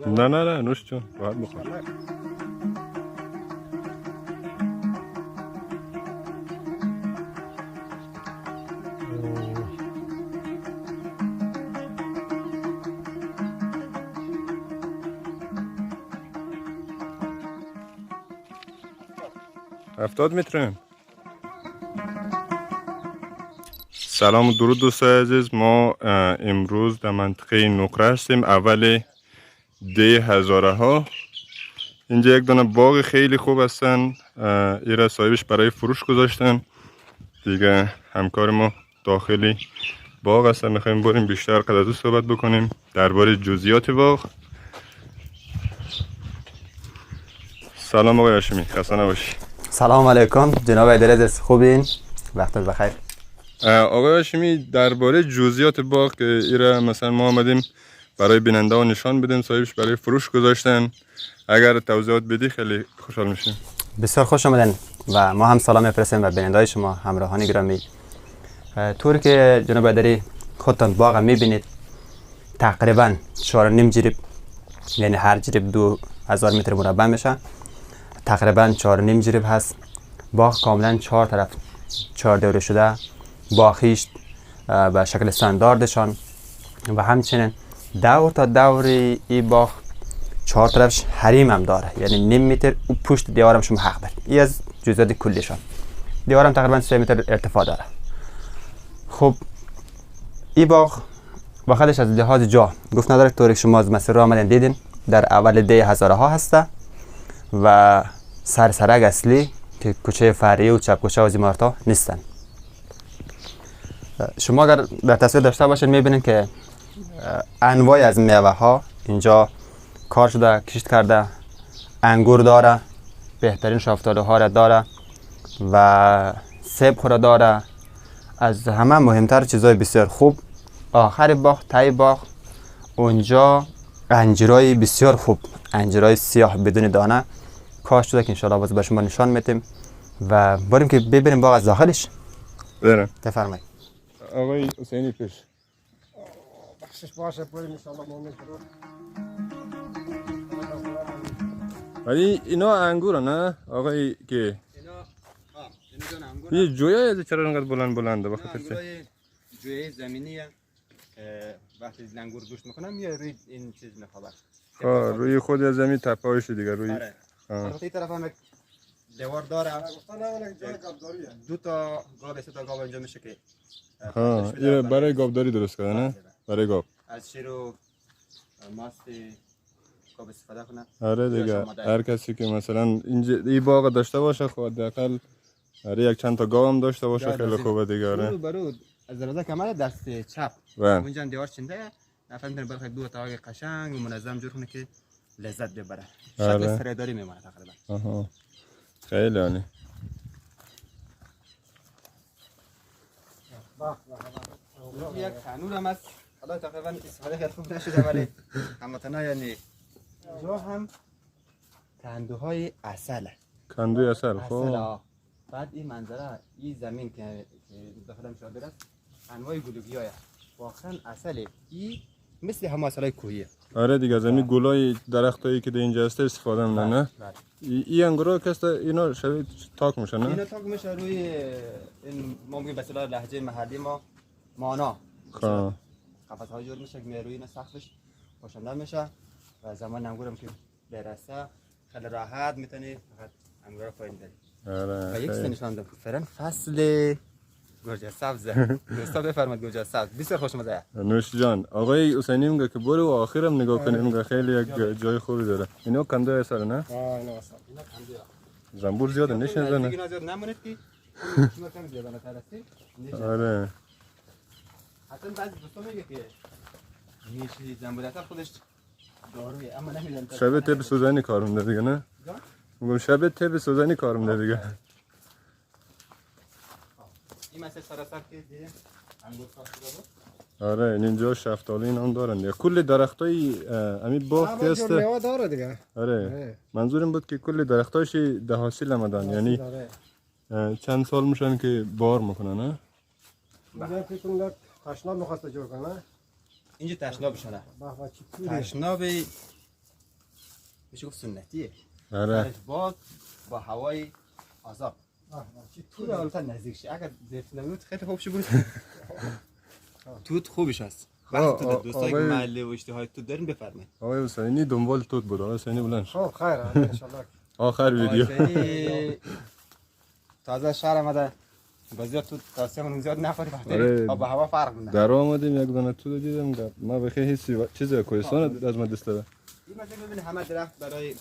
نه نه نه نوش جون باید بخور. هفتاد مترن. سلام و درود دوستای عزیز. ما امروز در منطقه نقره هستیم، اول ده هزاره ها. اینجا یک دانه باغ خیلی خوب هستن، ایره صاحبش برای فروش گذاشتن دیگه. همکار ما داخلی باغ هستن، میخوایم بریم بیشتر قدر صحبت بکنیم درباره جزئیات باغ. سلام آقای هاشمی، خسته نباشی. سلام علیکم جناب علیرضا، خوبین؟ وقت بخیر. آقای هاشمی درباره جزئیات باغ که ایره مثلا ما آمدیم برای بیننده ها نشان بدیم، صاحبش برای فروش گذاشتن، اگر توضیحات بدی خیلی خوشحال میشیم. بسیار خوش آمدین و ما هم سلام میفرستیم به بیننده های شما همراهان گرامی. طور که جناب علیرضا خودتان باغ میبینید تقریبا 4.5 جریب، یعنی هر جریب 2000 متر مربع میشه، تقریبا 4.5 جریب هست. باغ کاملا 4 طرف 4 دوره شده، با خیشت به شکل استانداردشان و همچنین دور تا دور این باغ 4 طرفش حریم هم داره، یعنی نیم متر و پشت دیوارم شما حق بر. این از جزئیات کلیشان. دیوارم تقریبا 3 متر ارتفاع داره. خب این باغ با خودش از لحاظ جا گفت نداره، طوری که شما از مسیر رو آمدین دیدین در اول ده هزاره ها هسته و سرسرک اصلی که کوچه فرعی و چپ کوچه و زیمارتا نیستن. شما اگر در تصویر داشته باشید میبینید که انواع از میوه ها اینجا کار شده، کشت کرده. انگور داره، بهترین شافتالو ها را داره و سیب خورا داره. از همه مهمتر چیزای بسیار خوب آخر باغ، تای باغ اونجا انجیرای بسیار خوب، انجیرای سیاه بدون دانه کاشت شده که انشاءالله باز به شما نشان میتیم و بریم که ببینیم باغ از داخلش. بریم. تفرمایید آقای حسینی پیش. بخشش باشه بریم انشاءالله مومن کرد. ولی اینا انگور نه آقای که اینا جون انگور. یه جویا از چرا انقدر بلنده بخاطر چه؟ جویه زمینیه. وقتی انگور گوشت میکنم یا روی این چیز میخوابه. روی خود از زمین تپایش دیگه روی. آره. این طرف هم دیوار داره. دو تا گاو، سه تا گاو اینجا میشه که این برای گاوداری درست کرده نه؟ برای گاو. از شیر و ماست گاو استفاده کنه. آره دیگه هر کسی که مثلا اینجا این باغ داشته باشه خود حداقل یک چند تا گاو هم داشته باشه خیلی خوبه دیگه. آره. برو از دروازه کمر دست چپ اونجا دیوار چنده نفر میتونه برخواد دو تا قشنگ و منظم جور کنه که لذت ببره. شکل سرایداری میمونه تقریبا. آها خیلی عالی. یک کانون هم است. حالا تقریبا استفاده خیلی خوب نشده ولی هموطنا یعنی اینجا هم کندوهای عسل. کندوی عسل. خب بعد این منظره این زمین که داخل مشاهده است انواع گلوگی های واقعا عسل این مثل همه عسل های کوهیه. آره دیگه زمین گلای درختایی که در اینجا هست استفاده میکنن نه؟ این انگورا که اینا شبیه تاک میشن نه؟ اینا تاک میشه روی این ما میگیم به اصطلاح لهجه محلی ما مانا. قفس های جور میشه که روی اینا سقفش پوشانده میشه و زمان انگورم که برسه خیلی راحت میتونی فقط انگورا پایین بری. آره. و یک چیز نشان دادم فرن فصل گوجه سبزه. دوستا بفرمایید گوجه سبز بسیار خوشمزه. نوش جان. آقای حسینی میگه که برو و آخرم نگاه کنیم، میگه خیلی یک جای خوبی داره. اینا کندوی عسل نه؟ اینا اصلا اینا کندوی. زنبور زیاد نشه نه؟ دیگه زیاد نمونید که شما کم زیاد نترسید. آره. حتی بعضی دوستا میگه که میشه زنبور عسل خودش دارویه اما نمیدونم شب تب سوزنی کار میده دیگه نه؟ میگم شب تب سوزنی کار میده دیگه. این مثل سراسر که دیدیم انگور کاشته بود. آره اینجا شفتالو این هم دارن دیگه. کل درختای همین باغ که است. میوه داره دیگه. آره. منظورم بود که کل درختاش ده حاصل آمدن، یعنی چند سال میشن که بار میکنن نه؟ اینجا فکر کنم تشناب میخواسته جور کنه. اینجا تشنابشونه. بابا چی توری تشناب میشه گفت سنتیه. آره سرش باز با هوای آزاد. بابا چی توت توری البته نزدیک شه. اگر زیتون نبود خیلی خوب شه بود. توت خوبش هست. آه، وقتی تو آه، دوستایی که آقای- محله و اشتهای تو دارین بفرمایید. آقای حسینی دنبال توت بود. آقای حسینی بلند شد. خب خیر ان شاء الله آخر ویدیو آقای تازه شهر آمده. بازی تو تاسیمون زیاد نخوری آره. بخاطر آب و هوا فرق میکنه. در آمدیم یک دانه توت دیدم گفت ما بخیر حسی چیز کوهستان از ما دسته این مثلا ببین همه درخت برای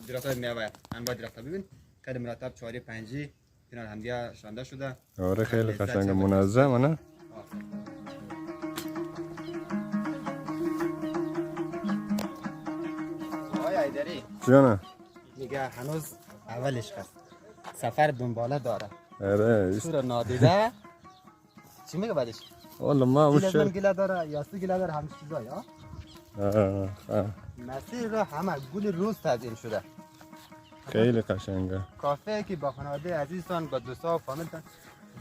درختای میوه انواع درخت‌ها ببین کد مرتب 4 5 کنار هم دیگه شانده شده. آره خیلی لذت قشنگ چه منظم نه آقای ایدری جانه میگه هنوز اولش هست. سفر دنباله داره. آره تو رو نادیده چی میگه بعدش؟ والله ما گیل از من مش گیله داره یا تو گیله داره همه چیزایی ها؟ مسیر رو همه گل روز تبدیل شده. خیلی قشنگه کافه که با خانواده عزیزتان با دوستا و فامیلتان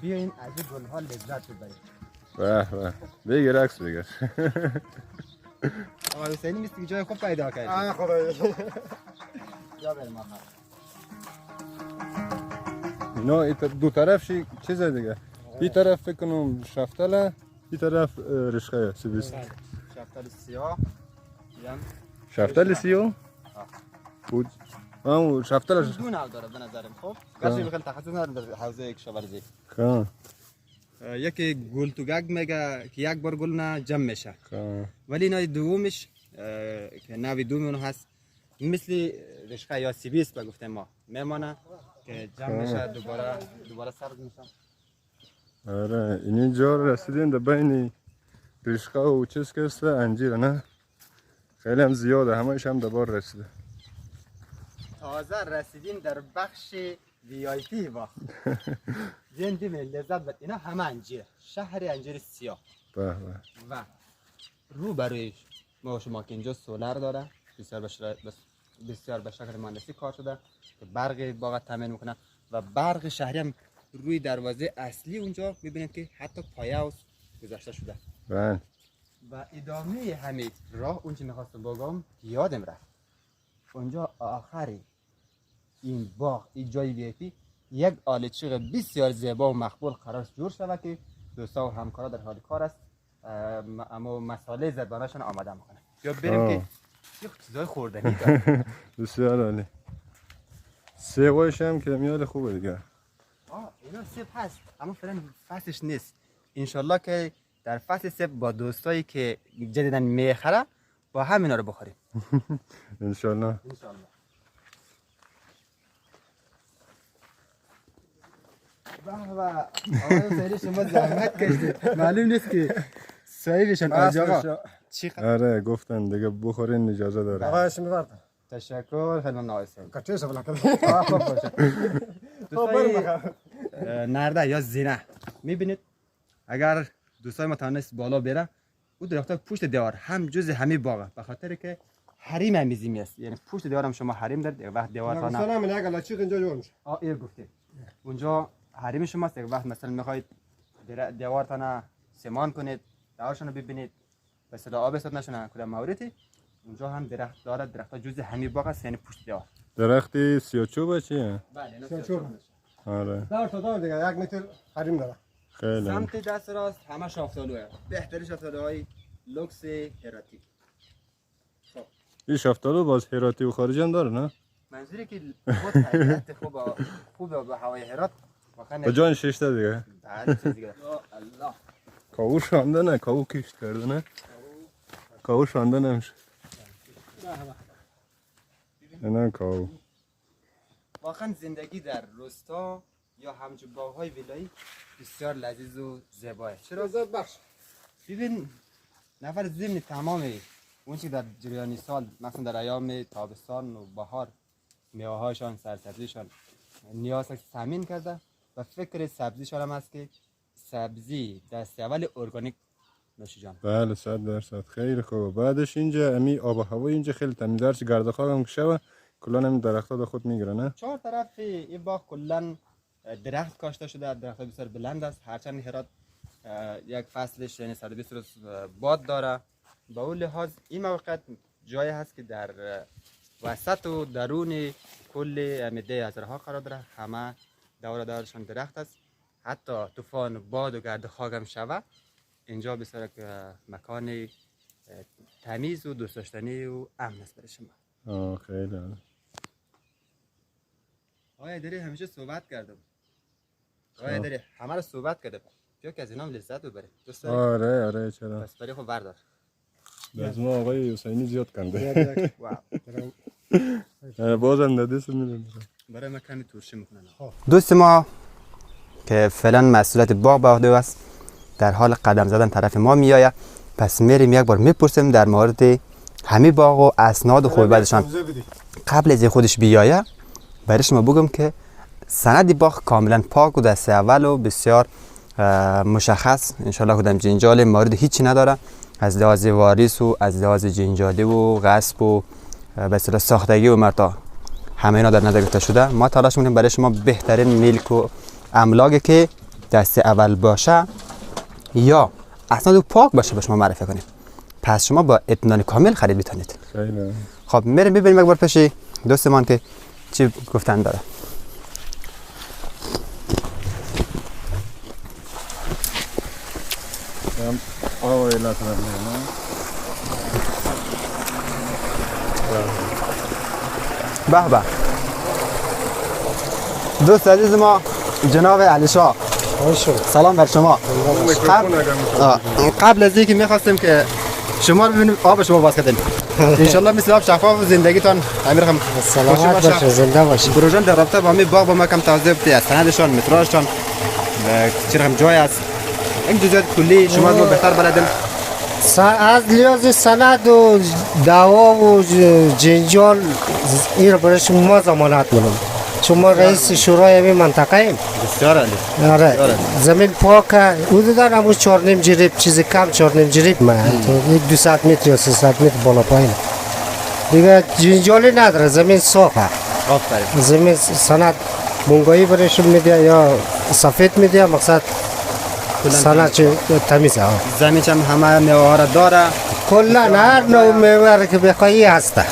بیاین از این گلها لذت ببرید. به به بگیر عکس بگیر آقای حسینی میستی که جای خوب پیدا کردی. آه خدایی یا بریم آخر. اینا دو طرف شی چیز دیگه این طرف فکر کنم شفتله این طرف رشقه سیبیس شفتال سیاه میگم شفتل سیو بود همون شفتلش دو نوع داره به نظرم. خب گرچه خیلی تخصص ندارم در حوزه کشاورزی. خان یکی گل تو گگ میگه که یک بار گل نه جمع میشه، خان ولی اینا دومش که نوی دوم اون هست مثل رشقه یا سیبیس به گفته ما میمانه که جمع میشه دوباره سرد میشه. آره اینجا رسیدیم در بین رشقه و چیز که است انجیر نه خیلی هم زیاده همهش هم دبار رسیده تازه رسیدیم در بخش VIP با زین دیم لذت بد. اینا همه انجیر، شهر انجیر سیاه به به و رو برویش ما و شما که اینجا سولر داره بسیار به شکل مهندسی کار شده که برق باغ تامین میکنه و برق شهری هم روی دروازه اصلی اونجا میبینید که حتی پایه گذاشته شده بله و ادامه همین راه اون چی میخواستم بگم یادم رفت اونجا آخری این باغ این جای ویپی یک آلچیق بسیار زیبا و مقبول قرار جور شود که دوستا و همکارا در حال کار است اما مسئله زبانشون آماده میکنه یا بریم که یه چیزای خوردنی داره. بسیار عالی سیبایش هم که میاد خوبه دیگه اینا سیب هست اما فعلا فصلش نیست. انشالله که در فصل سیب با دوستایی که جدیدن میخره با همینا رو بخوریم انشالله انشالله. آقای حسینی شما زحمت کشید معلوم نیست که صاحبشان آجاقا چی آره گفتن دیگه بخورین اجازه داره آقا اسم ببرد تشکر خیلی ممنون آقای حسینی. کچه بلا کردی خوب باشه. دوستای نرده یا زینه میبینید اگر دوستای ما توانست بالا بره او درختای پشت دیوار هم جز همین باغه به خاطر که حریم همیزی است یعنی پشت دیوار هم شما حریم دارید یک وقت دیوار سلام نه من یک لاچیق اینجا جور میشه ایر گفتید اونجا حریم شماست یک وقت مثلا میخواید دیوارتان سیمان کنید دیوارشون رو ببینید به صدا آب استاد نشونه کدام موردی اونجا هم درخت داره درخت جز همین باغ است یعنی پشت دیوار. درختی سیاچوبه چیه؟ بله سیاچوب. آره دار تا دار دیگه یک متر حریم داره خیلی سمت دست راست همه شافتالوه بهترین شافتالوهای لوکس هراتی. خب این شفتالو باز هراتی و خارجی هم داره نه؟ منظوری که خود طبیعت خوبه به هوای هرات واقعا با جان ششته دیگه بله چیز دیگه. الله کاهو شانده نه کاهو کشت کرده نه کاهو شانده نمیشه نه کاهو واقعا زندگی در روستا یا همچون باغ‌های ویلایی بسیار لذیذ و زیباه. چرا؟ لذت بخش ببین نفر ضمن تمام اون چی در جریان سال مثلا در ایام تابستان و بهار میوه‌هاشان سرسبزیشان نیاز تامین کرده و فکر سبزیشان هم است که سبزی دست اول ارگانیک نوشی جان. بله 100% خیلی خوبه. بعدش اینجا امی آب و هوا اینجا خیلی تمیزه چه گرد خاک هم شوه کلا هم درخت‌ها در خود میگیره نه؟ چهار طرف این باغ کلا درخت کاشته شده، درخت بسیار بلند است. هرچند هرات یک فصلش یعنی 120 روز باد داره به اون لحاظ این موقعیت جایی هست که در وسط و درون کل ده هزارها قرار داره. همه دورشان درخت است. حتی طوفان باد و گرد خاک هم شود اینجا بسیار مکان تمیز و دوست داشتنی و امن است برای شما. خیلی آقای داری همیشه صحبت کردم. آقای داری همه رو صحبت کردم. بیا که از اینا هم لذت ببری. دوست داری؟ آره چرا. بس برای خود بردار. از ما آقای حسینی زیاد کنده. بازم ندیست میرم. برای ما کمی ترشی میکنن. دوست ما که فعلا مسئولیت باغ به عهده است در حال قدم زدن طرف ما میآید. پس میریم یک بار میپرسیم در مورد همه باغ و اسناد و خوبیتشان. قبل از خودش بیایه برای شما بگم که سند باغ کاملا پاک و دست اول و بسیار مشخص انشالله کدام جنجال مورد هیچی نداره. از لحاظ واریس و از لحاظ جنجالی و غصب و به اصطلاح ساختگی و مرتا همه اینا در نظر گرفته شده. ما تلاش میکنیم برای شما بهترین میلک و املاکی که دست اول باشه یا اسناد پاک باشه به شما معرفی کنیم. پس شما با اطمینان کامل خرید میتونید. خب میریم ببینیم یک بار پیش دوستمان که چی گفتن داره. به به دوست عزیز ما جناب علی شاه سلام بر شما. قبل از اینکه میخواستیم که شما رو ببینیم آب شما باز کردیم انشالله مثل آب شفاف و زندگیتان امیر خم سلامت باشه زنده باشه. پروژه در رابطه با همین باغ با ما کم توضیح بدید از سندشان متراژشان چرا هم جای است این جزئیات کلی شما رو بهتر بلدیم. از لحاظ سند و دعوا و جنجال این رو برای شما ضمانت میدم. شما رئیس شورای همین منطقه ایم. بسیار عالی. آره زمین پاک حدود دارم همون 4.5 جریب چیز کم 4.5 جریب من یک 200 متر یا 300 متر بالا پایین دیگه جنجالی نداره. زمین صافه. آفرین. زمین سند بونگایی برایشون میده یا سفید میده مقصد سند تمیزه. زمین هم همه میوه را داره. کلا هر نوع میوه که بخوایی هسته.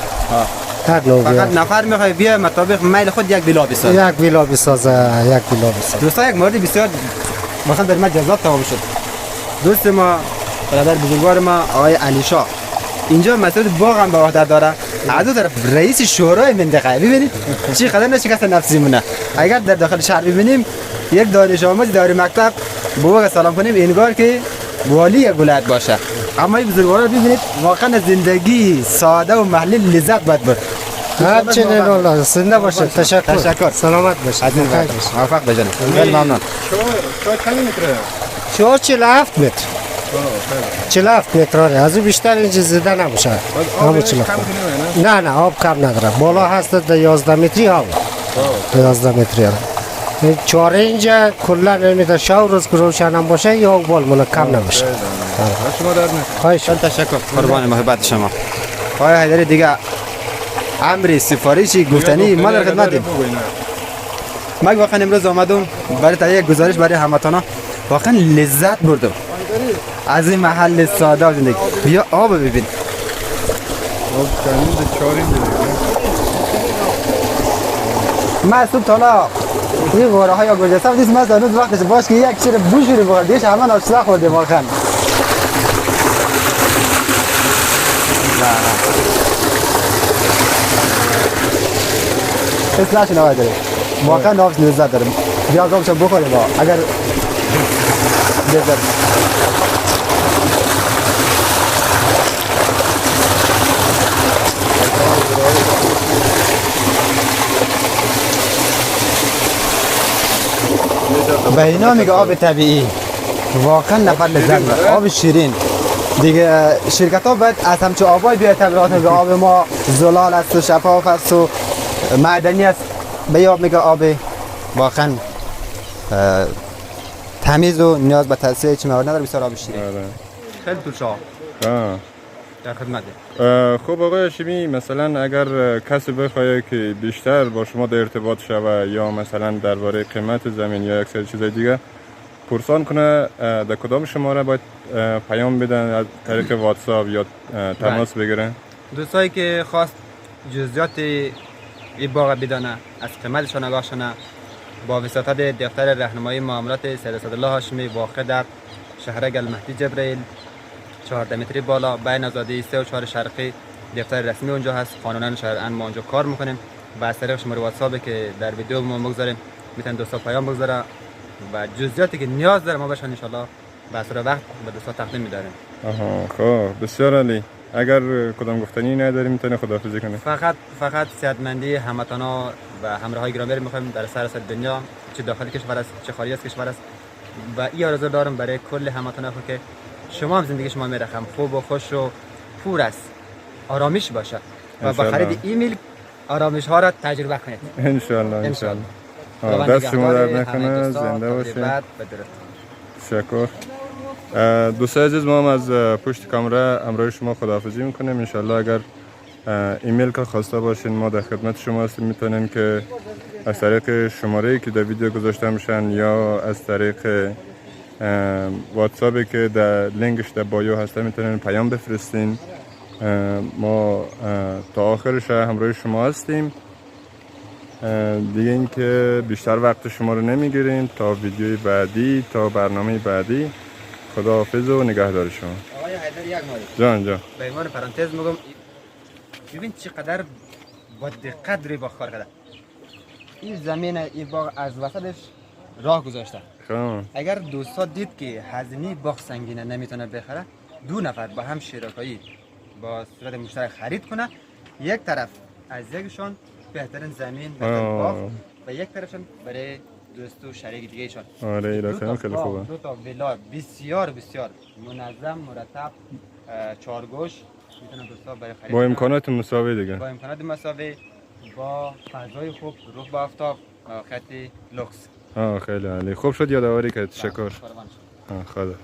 هر نوع فقط نفر میخوای بیا مطابق میل خود یک ویلا بسازه. یک ویلا بسازه. دوستا یک مورد بسیار مثلا در ما جذاب تمام شد. دوست ما برادر بزرگوار ما آقای علی شاه اینجا مسئول باغ هم به عهده داره. از اون طرف رئیس شورای منطقه. ببینید چی قدر نشکست نفسی مونه. اگر در داخل شهر ببینیم یک دانش آموز داره مکتب بابا سلام کنیم انگار که والی یک ولایت باشه. اما این بزرگوارا ببینید واقعا زندگی ساده و محلی لذت باید برد. همچنین الله زنده باشه. تشکر. سلامت باشه. موفق باشید. خیلی ممنون. شو چند متره؟ شو 47 متر. 47 متر از اون بیشتر اینجا زده نمیشه. نه آب کم نداره. بالا هست در 11 متری هوا. 11 متری. چهار اینجا کلا نمیده شو روز که روشن هم باشه یا بال مال کم نمیشه. شما در خواهش تشکر. قربان محبت شما. آقای حیدری دیگه امری سفارشی گفتنی ما در خدمتیم. من واقعا امروز آمدم برای تهیه گزارش برای هموطنا واقعا لذت بردم از این محل ساده و زندگی. بیا آب ببین. آب کنید چاری من صبح تالا این واره های گرجستان نیست من هنوز وقتش باش که یک چیز بوشوری بخور دیش همه ناشتا خورده واقعا. اصلاحش نوای داره واقعا نافس لذت داره. بیا آبشو بخوریم اگر لذت به اینا میگه آب طبیعی واقعا نفر لذت بره. آب شیرین دیگه شرکت ها باید از همچه آبای بیاید تبلیغات میگه آب ما زلال است و شفاف است و معدنی است. به آب میگه آب واقعا تمیز و نیاز به تصفیه هیچ مواد نداره. بسیار آب شیرین. خیلی تو شاه در خدمت. خب آقای هاشمی مثلا اگر کسی بخواد که بیشتر با شما در ارتباط شوه یا مثلا درباره قیمت زمین یا یک سری چیزای دیگه پرسان کنه در کدام شماره باید پیام بدن از طریق واتساپ یا تماس بگیرن؟ دوستایی که خواست جزئیات این باغ بدانه، از قیمتشان آگاه شونه، با وساطت دفتر راهنمایی معاملات سید اسدالله هاشمی واقع در شهر المهدی جبرئیل 14 متری بالا بین آزادی 3 و 4 شرقی دفتر رسمی اونجا هست. قانونا شرعاً ما اونجا کار میکنیم و از طریق شماره واتساپ که در ویدیو ما بگذاریم میتونن دوستا پیام بگذاره و جزئیاتی که نیاز داره ما بهشون ان شاء الله به اسرع وقت به دوستا تقدیم میداریم. آها خب بسیار عالی. اگر کدام گفتنی نداریم میتونه خداحافظی کنه. فقط صحتمندی هموطنا و همراهای گرامی میخوایم در سراسر دنیا، چه داخل کشور است چه خارج از کشور است، و این آرزو دارم برای کل هموطنا که شما هم زندگی شما میرخم خوب و خوش و پر است آرامش باشه و با خرید ایمیل آرامش ها را تجربه کنید ان شاء الله. دست شما در نکنه. زنده باشید. شکر. دوستان عزیز، ما هم از پشت کامera همراه شما خداحافظی میکنیم. ان شاء الله اگر ایمیل که خواسته باشین ما در خدمت شما هستیم. میتونین که از طریق شماره‌ای که در ویدیو گذاشته میشن یا از طریق واتساپی که در لینکش در بایو هسته میتونین پیام بفرستین. ما تا آخرش همراه شما هستیم. دیگه اینکه بیشتر وقت شما رو نمیگیریم تا ویدیوی بعدی، تا برنامه بعدی. خداحافظ و نگهدار شما. آقای حیدر یک مورد جان به عنوان پرانتز میگم، ببین چقدر با دقت روی باغ کار کرده. این زمین این باغ از وسطش راه گذاشته. خب اگر دوستا دید که هزینه باغ سنگینه نمیتونه بخره، 2 نفر با هم شراکایی با صورت مشترک خرید کنه، یک طرف از یکشون بهترین زمین بهترین باغ و یک طرفشون برای دوست و شریک دیگه ایشون. آره این خیلی خوبه. 2 تا ویلا بسیار منظم مرتب 4 گوش میتونن دوستا برای خرید با امکانات مساوی دیگه. با امکانات مساوی، با فضای خوب، رو با آفتاب، خط لوکس. خیلی عالی. خوب شد یادآوری کرد. تشکر. خدا.